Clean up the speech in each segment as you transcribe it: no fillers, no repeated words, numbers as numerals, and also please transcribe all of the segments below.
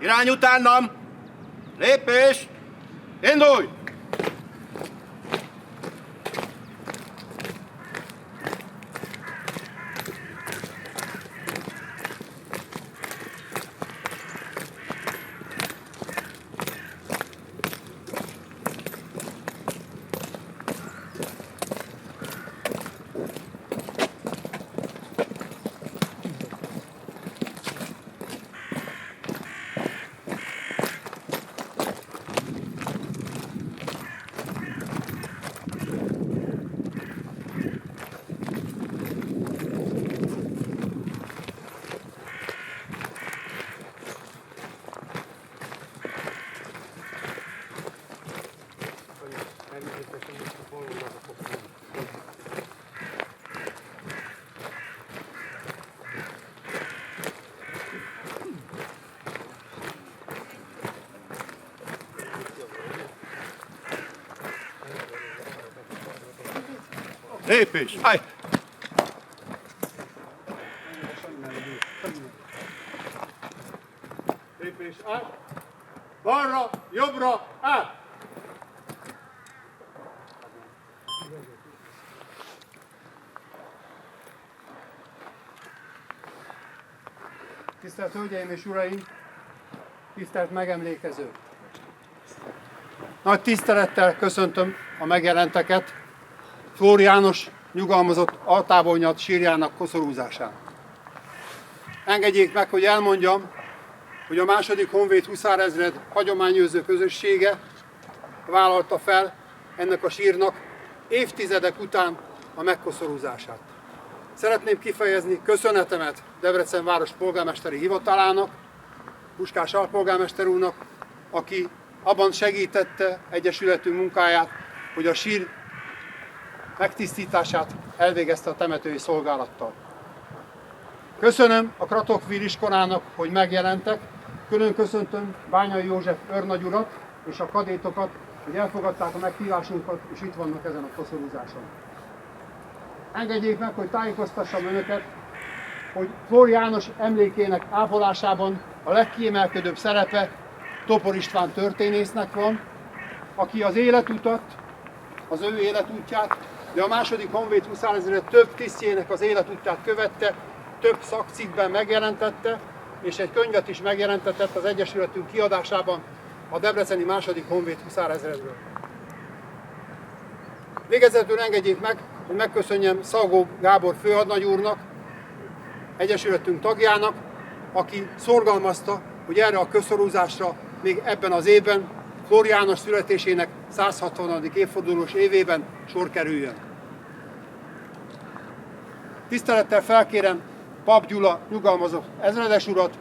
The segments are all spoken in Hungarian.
Irány utánam! Lépés! Indulj! Lépés! Állj! Lépés! Állj! Balra, jobbra, át! Tisztelt Hölgyeim és Uraim! Tisztelt megemlékezők! Nagy tisztelettel köszöntöm a megjelenteket Flór János nyugalmazott altából nyalt sírjának koszorúzásán. Engedjék meg, hogy elmondjam, hogy a második honvéd huszárezred hagyományőrző közössége vállalta fel ennek a sírnak évtizedek után a megkoszorúzását. Szeretném kifejezni köszönetemet Debrecen város polgármesteri hivatalának, Puskás alpolgármester úrnak, aki abban segítette egyesületünk munkáját, hogy a sír megtisztítását elvégezte a temetői szolgálattal. Köszönöm a Kratokvír iskolának, hogy megjelentek, külön köszöntöm Bányai József őrnagy urat és a kadétokat, hogy elfogadták a meghívásunkat, és itt vannak ezen a koszorúzáson. Engedjék meg, hogy tájékoztassam önöket, hogy Flór János emlékének ápolásában a legkiemelkedőbb szerepe Topor István történésznek van, aki az életutat, az ő életútját, de a második honvéd huszárezred több tisztjének az életútját követte, több szakcikkben megjelentette, és egy könyvet is megjelentetett az Egyesületünk kiadásában a debreceni második honvéd huszárezredről. Végezetül engedjék meg, hogy megköszönjem Szalgó Gábor főhadnagy úrnak, Egyesületünk tagjának, aki szorgalmazta, hogy erre a koszorúzásra még ebben az évben, Flór János születésének 160. évfordulós évében sor kerüljön. Tisztelettel felkérem Pap Gyula nyugalmazott ezredes urat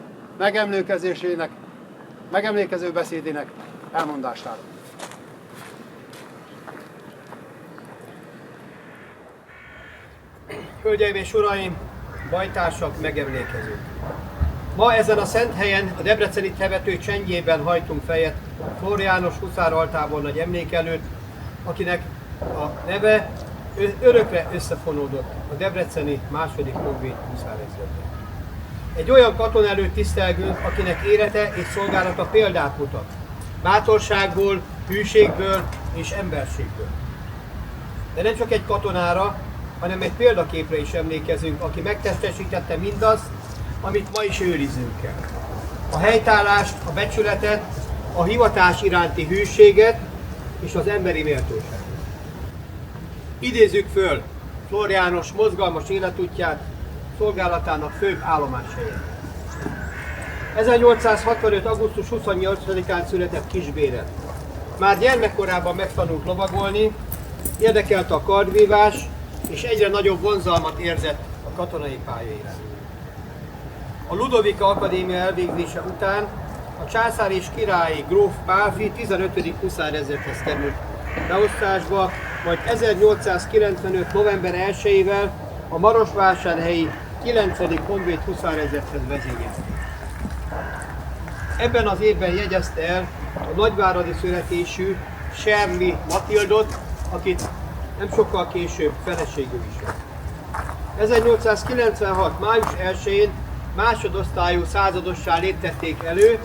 megemlékező beszédének elmondására. Hölgyeim és uraim, bajtársak, megemlékezők! Ma ezen a szent helyen, a debreceni temető csendjében hajtunk fejet Flór János huszáraltábornagy emlék előtt, akinek a neve örökre összefonódott a debreceni második honvéd huszárezredre. Egy olyan katona előtt tisztelgünk, akinek élete és szolgálata példát mutat, bátorságból, hűségből és emberségből. De nem csak egy katonára, hanem egy példaképre is emlékezünk, aki megtestesítette mindazt, amit ma is őriznünk kell. A helytállást, a becsületet, a hivatás iránti hűséget és az emberi méltóságot. Idézzük föl Flór János mozgalmas életútját, szolgálatának főbb állomáshelyen. 1865. augusztus 28-án született Kisbéren. Már gyermekkorában megtanult lovagolni, érdekelte a kardvívás, és egyre nagyobb vonzalmat érzett a katonai pálya. A Ludovika Akadémia elvégzése után a császár és királyi gróf Pálffy 15. huszárezredhez került beosztásba, majd 1895. november 1-ével a marosvásárhelyi 9. honvéd huszárezredhez vezényelt. Ebben az évben jegyezte el a nagyváradi születésű Sermi Matildot, akit nem sokkal később feleségül is lett. 1896. május 1-én másodosztályú századossá léptették elő,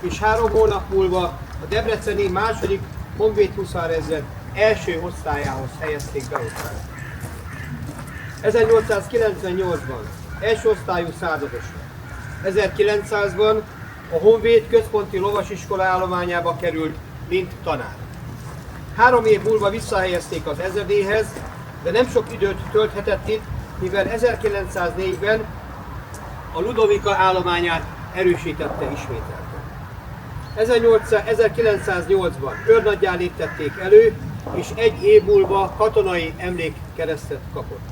és 3 hónap múlva a debreceni második honvéd huszárezred első osztályához helyezték beosztásra. 1898-ban első osztályú százados lett. 1900-ban a Honvéd központi lovasiskola állományába került, mint tanár. 3 év múlva visszahelyezték az ezredéhez, de nem sok időt tölthetett itt, mivel 1904-ben a Ludovika állományát erősítette ismételten. 1908-ban őrnaggyá léptették elő, és 1 év múlva katonai emlékkeresztet kapott.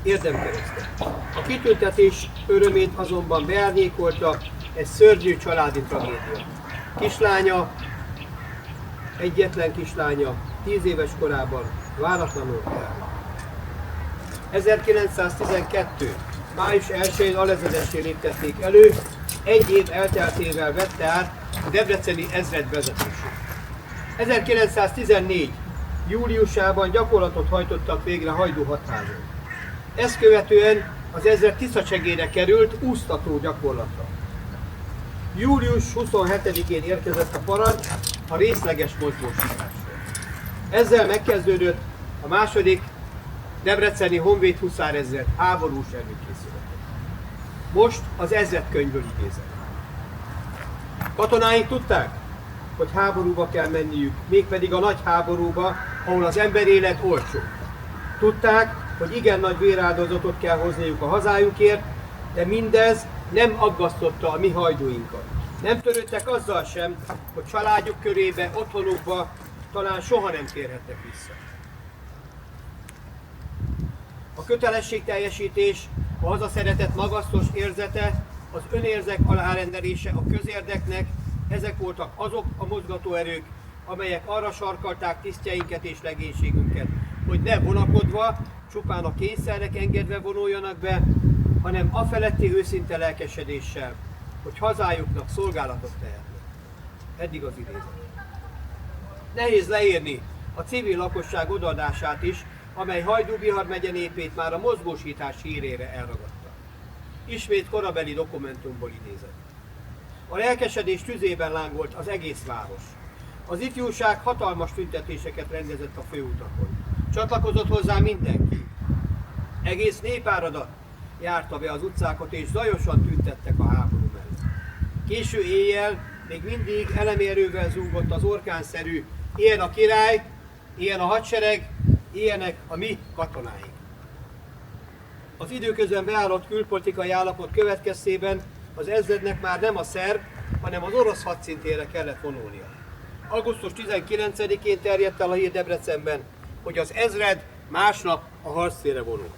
Érdemkeresztet. A kitüntetés örömét azonban beárnyékolta egy szörnyű családi tragédia. Kislánya, egyetlen kislánya 10 éves korában váratlanul elhunyt. 1912. május 1-én alezredessé léptették elő, 1 év elteltével vette át a debreceni ezred vezetését. 1914. júliusában gyakorlatot hajtottak végre Hajdú-Hatháron. Ezt követően az ezred Tiszacsegére került úsztató gyakorlatra. Július 27-én érkezett a parancs a részleges mozgósításról. Ezzel megkezdődött a második debreceni honvéd huszárezred háborús előkészülete. Most az ezredkönyvből idézek. Katonáink tudták, hogy háborúba kell menniük, mégpedig a nagy háborúba, ahol az emberélet olcsó. Tudták, hogy igen nagy véráldozatot kell hozniuk a hazájukért, de mindez nem aggasztotta a mi hajdúinkat. Nem törődtek azzal sem, hogy családjuk körébe, otthonukba talán soha nem térhetnek vissza. A kötelességteljesítés, a hazaszeretet magasztos érzete, az önérzek alárendelése a közérdeknek, ezek voltak azok a mozgatóerők, amelyek arra sarkalták tisztjeinket és legénységünket, hogy ne vonakodva, csupán a kényszernek engedve vonuljanak be, hanem afeletti őszinte lelkesedéssel, hogy hazájuknak szolgálatot tehetnek. Eddig az idézet. Nehéz leírni a civil lakosság odaadását is, amely Hajdú-Bihar megye népét már a mozgósítás hírére elragadta. Ismét korabeli dokumentumból idézett. A lelkesedés tüzében lángolt az egész város. Az ifjúság hatalmas tüntetéseket rendezett a főutakon. Csatlakozott hozzá mindenki. Egész népáradat járta be az utcákat, és zajosan tüntettek a háború mellett. Késő éjjel még mindig elemi erővel zúgott az orkánszerű ilyen a király, ilyen a hadsereg, ilyenek a mi katonáink. Az időközben beállott külpolitikai állapot következtében az ezrednek már nem a szerb, hanem az orosz hadszintére kellett vonulnia. Augusztus 19-én terjedt el a hír Debrecenben, hogy az ezred másnap a harctérre vonul.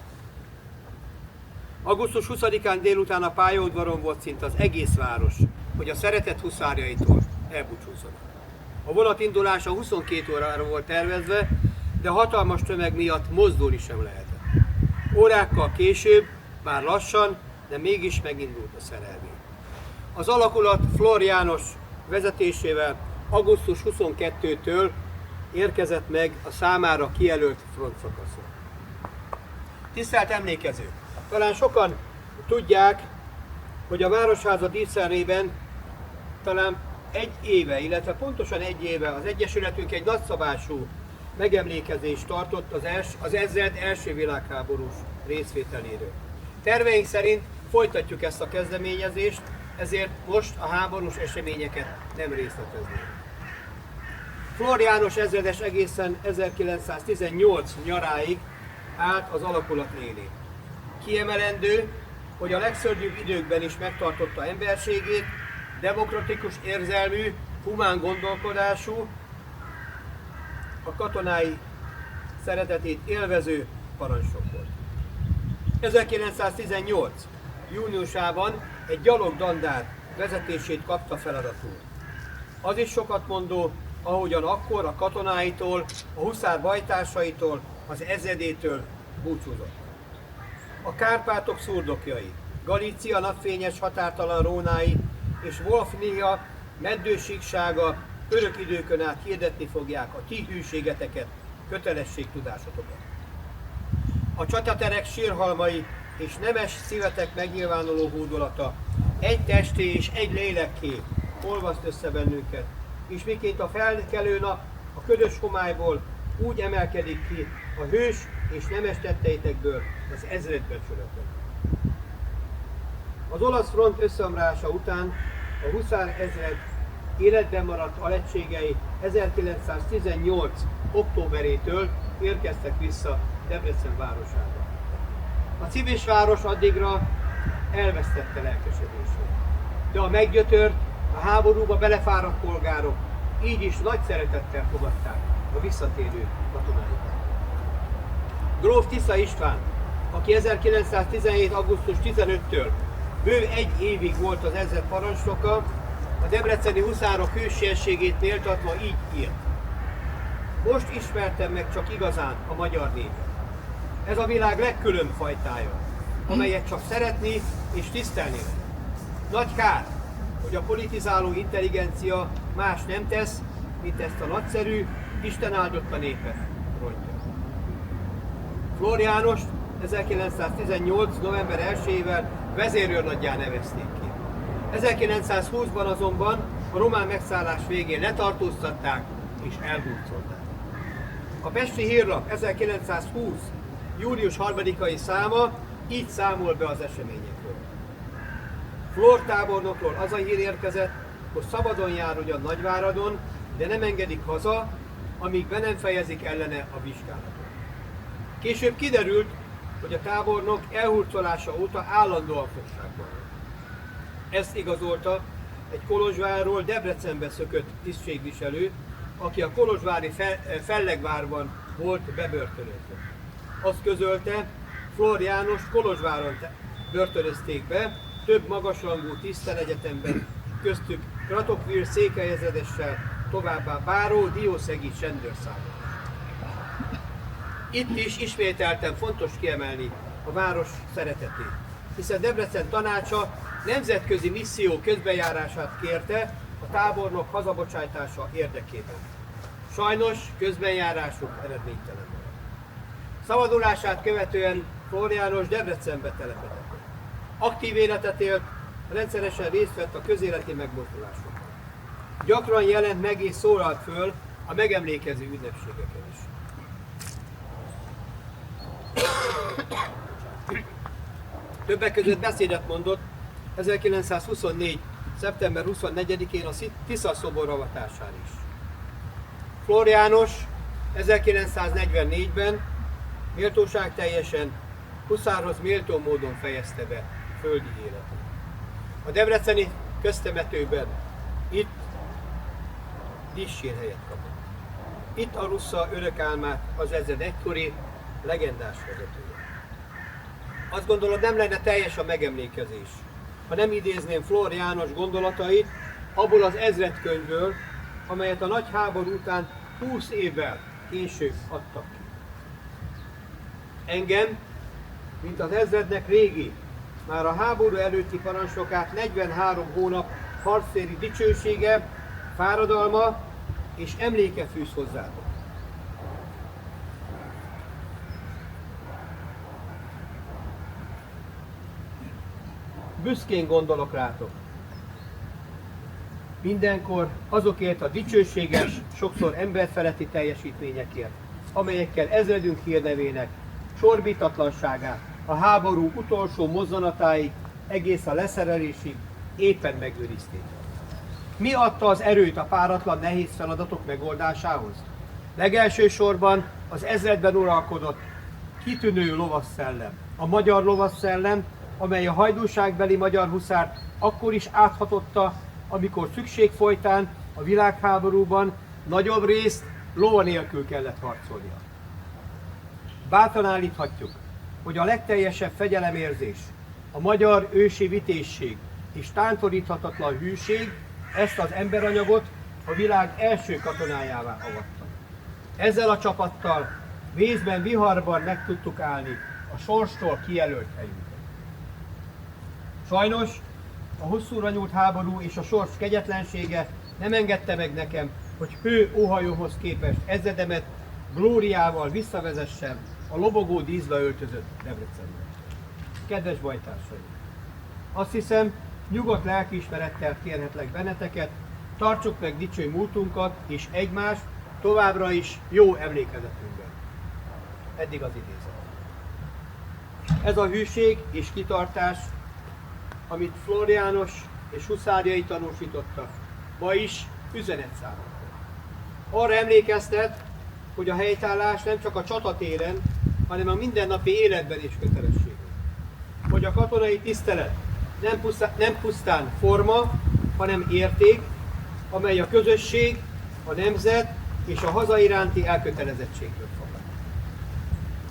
Augusztus 20-án délután a pályaudvaron volt szinte az egész város, hogy a szeretett huszárjaitól elbúcsúzzanak. A vonat indulása 22 órára volt tervezve, de hatalmas tömeg miatt mozdulni sem lehetett. Órákkal később, bár lassan, de mégis megindult a szerelvény. Az alakulat Flór János vezetésével augusztus 22-től érkezett meg a számára kijelölt frontszakaszon. Tisztelt emlékezők! Talán sokan tudják, hogy a Városháza díszterében talán 1 éve, illetve pontosan 1 éve az Egyesületünk egy nagyszabású megemlékezést tartott az ezred első világháborús részvételéről. Terveink szerint folytatjuk ezt a kezdeményezést, ezért most a háborús eseményeket nem részletezném. Flór János ezredes egészen 1918 nyaráig állt az alakulat élén. Kiemelendő, hogy a legszörnyűbb időkben is megtartotta emberségét, demokratikus érzelmű, humán gondolkodású, a katonái szeretetét élvező parancsnok volt. 1918. júniusában egy gyalogdandár vezetését kapta feladatul. Az is sokat mondó, ahogyan akkor a katonáitól, a huszár bajtársaitól, az ezredétől búcsúzott. A Kárpátok szurdokjai, Galícia napfényes határtalan rónái és Wolfnia meddősíksága örök időkön át hirdetni fogják a ti hűségeteket, kötelességtudásotokat. A csataterek sírhalmai és nemes szívetek megnyilvánuló hódolata egy testé és egy lélekké olvasd össze bennünket, és miként a felkelő nap a ködös homályból úgy emelkedik ki a hős és nemes tetteitekből az ezredbecsületek. Az olasz front összeomlása után a huszárezred életben maradt alegységei 1918. októberétől érkeztek vissza Debrecen városába. A civis város addigra elvesztette lelkesedését, de a meggyötört, a háborúba belefáradt polgárok így is nagy szeretettel fogadták a visszatérő katonáikat. Gróf Tisza István, aki 1917. augusztus 15-től bő egy évig volt az ezred parancsnoka, a debreceni huszárok hősiességét méltatva így írt. Most ismertem meg csak igazán a magyar népet. Ez a világ legkülönbb fajtája, amelyet csak szeretni és tisztelni lehet. Nagy kár, hogy a politizáló intelligencia más nem tesz, mint ezt a nagyszerű, Isten áldotta népet rontja. Flór Jánost 1918. november 1-ével vezérőrnaggyá nevezték ki. 1920-ban azonban a román megszállás végén letartóztatták és elhurcolták. A Pesti Hírlap 1920. július 3-ai száma így számol be az eseményekről. Flór tábornokról az a hír érkezett, hogy szabadon jár ugyan Nagyváradon, de nem engedik haza, amíg be nem fejezik ellene a vizsgálatot. Később kiderült, hogy a tábornok elhurcolása óta állandóan fogságban van. Ezt igazolta egy Kolozsvárról Debrecenbe szökött tisztségviselő, aki a kolozsvári Fellegvárban volt bebörtönözve. Azt közölte, Flór Jánost Kolozsváron börtönözték be, több magasrangú tisztel egyetemben, köztük Kratokvír székelyezredessel, továbbá báró diószegi csendőrszámon. Itt is ismételten fontos kiemelni a város szeretetét, hiszen Debrecen tanácsa nemzetközi misszió közbenjárását kérte a tábornok hazabocsájtása érdekében. Sajnos közbenjárásuk eredménytelen volt. Szabadulását követően Flór János Debrecenbe telepedett. Aktív életet élt, rendszeresen részt vett a közéleti megmozdulásokban. Gyakran jelent meg és szólalt föl a megemlékező ünnepségeken is. Többek között beszédet mondott 1924. szeptember 24-én a Tisza szobor avatásán is. Flór János 1944-ben méltóságteljesen, huszárhoz méltó módon fejezte be földi életét. A debreceni köztemetőben itt díszsírhelyet kapott. Itt alussza örökálmát az ezred egykori legendás vezetője. Azt gondolom, nem lenne teljes a megemlékezés, ha nem idézném Flór János gondolatait abból az ezredkönyvből, amelyet a nagy háború után 20 évvel később adtak ki. Engem, mint az ezrednek régi, már a háború előtti parancsnokát 43 hónap harctéri dicsősége, fáradalma és emléke fűz hozzátok. Büszkén gondolok rátok. Mindenkor azokért a dicsőséges, sokszor emberfeletti teljesítményekért, amelyekkel ezredünk hírnevének csorbítatlanságát a háború utolsó mozzanatáig, egész a leszerelésig éppen megőrizték. Mi adta az erőt a páratlan nehéz feladatok megoldásához? Legelső sorban az ezredben uralkodott kitűnő lovasszellem, a magyar lovasszellem, amely a hajdúságbeli magyar huszárt akkor is áthatotta, amikor szükség folytán a világháborúban nagyobb részt ló nélkül kellett harcolnia. Bátran állíthatjuk, hogy a legteljesebb fegyelemérzés, a magyar ősi vitézség és tántoríthatatlan hűség ezt az emberanyagot a világ első katonájává avatta. Ezzel a csapattal vészben, viharban meg tudtuk állni a sorstól kijelölt helyünket. Sajnos a hosszúra nyúlt háború és a sors kegyetlensége nem engedte meg nekem, hogy hő óhajomhoz képest ezredemet glóriával visszavezessem a lobogó díszbe öltözött Debrecenbe. Kedves bajtársaim! Azt hiszem, nyugodt lelkiismerettel kérhetlek benneteket, tartsuk meg dicső múltunkat és egymást továbbra is jó emlékezetünkben. Eddig az idézet. Ez a hűség és kitartás, amit Flóriános és huszárjai tanúsítottak, ma is üzenet számunkra. Arra emlékeztet, hogy a helytállás nem csak a csatatéren, hanem a mindennapi életben is kötelesség. Hogy a katonai tisztelet nem pusztán forma, hanem érték, amely a közösség, a nemzet és a haza iránti elkötelezettségből fakad.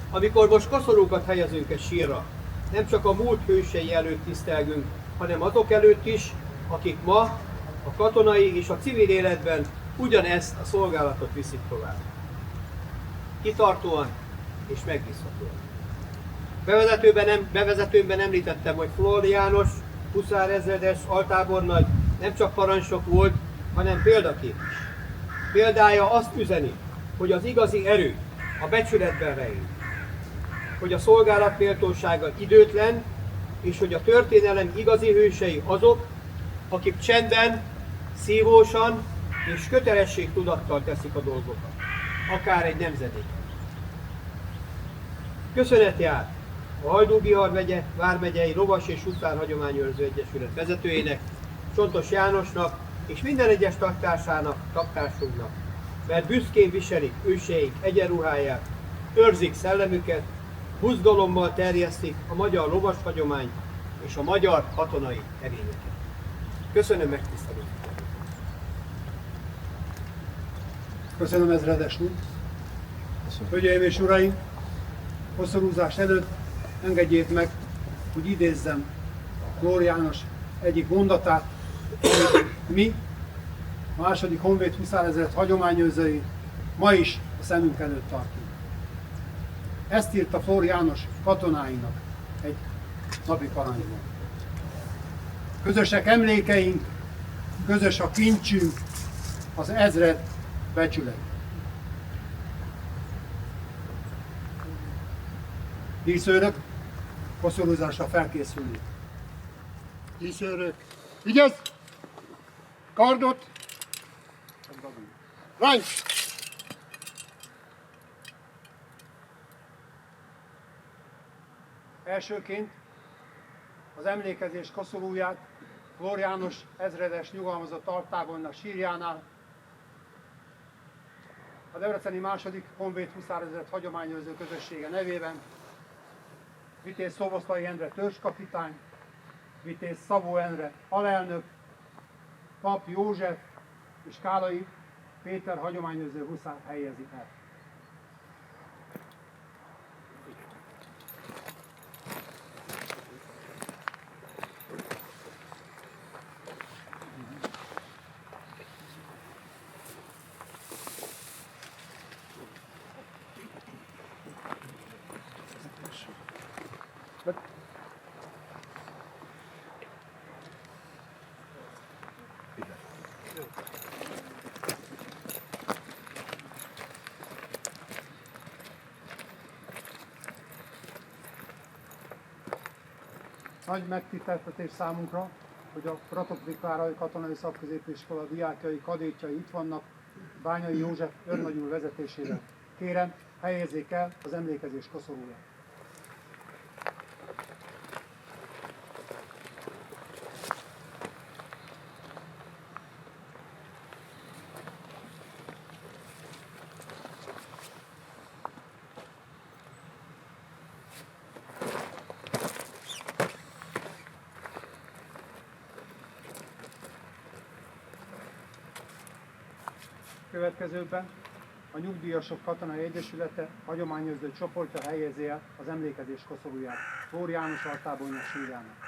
Amikor most koszorúkat helyezünk egy sírra, nem csak a múlt hősei előtt tisztelgünk, hanem azok előtt is, akik ma a katonai és a civil életben ugyanezt a szolgálatot viszik tovább. Kitartóan és megbízhatóan. Bevezetőmben említettem, hogy Flóriános huszárezredes altábornagy nem csak parancsnok volt, hanem példakép is. Példája azt üzeni, hogy az igazi erő a becsületben rejlik, hogy a szolgálat méltósága időtlen, és hogy a történelem igazi hősei azok, akik csendben, szívósan és kötelességtudattal teszik a dolgokat, akár egy nemzedék. Köszönet jár a Hajdú-Bihar megye, vármegyei Lovas és Huszár Hagyományőrző Egyesület vezetőjének, Csontos Jánosnak és minden egyes taktársunknak, mert büszkén viselik őseink egyenruháját, őrzik szellemüket, buzgalommal terjesztik a magyar lovas hagyományt és a magyar katonai erényeket. Köszönöm megtisztelőt! Köszönöm, ezredes úr! Hölgyeim és uraim! Koszorúzás előtt engedjék meg, hogy idézzem Flór János egyik mondatát, amit mi, a második Honvéd huszárezred hagyományőrzői ma is a szemünk előtt tartunk. Ezt írta Flór János katonáinak egy napi parancsban. Közösek emlékeink, közös a kincsünk, az ezred becsület. Díszőrök, koszorúzásra felkészülni. Díszőrök, vigyázz! Kardot! Ráncs! Elsőként az emlékezés koszorúját Flór János ezredes nyugalmazott altábornak sírjánál a Debreceni második Honvéd huszárezred hagyományőrző közössége nevében Vitéz Szoboszlai Endre törzskapitány, Vitéz Szabó Endre alelnök, Pap József és Kálai Péter hagyományőrző huszár helyezi el. Nagy megtiszteltetés számunkra, hogy a Ratokvikvárai Katonai Szakközépiskola diákjai, kadétjai itt vannak, Bányai József őrnagy úr vezetésével. Kérem, helyezzék el az emlékezés koszorúját. Következőben a Nyugdíjasok Katonai Egyesülete hagyományőrző csoportja helyezi el az emlékezés koszorúját Flór János altábornak sírjának.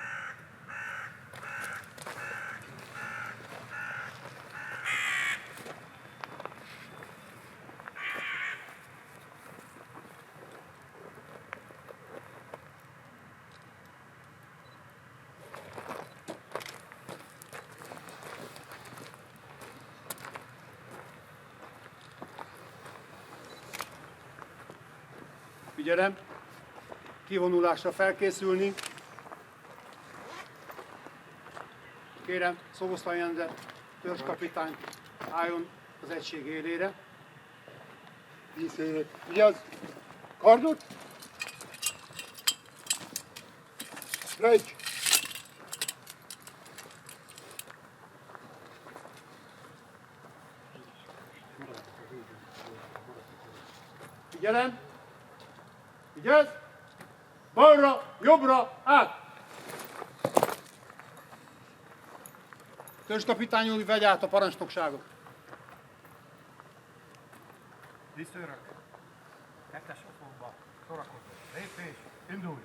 Figyelem, kivonulásra felkészülni. Kérem, Szoboszlai Endre törzskapitány álljon az egység élére. Díszőrök, vigyázz! Kardot! Rejts! Figyelem! Vigyázz! Balra, jobbra, át! Törzskapitány úr, vegy át a parancsnokságot. Díszőrök, kettes oszlopba, sorakozó, lépés, indulj!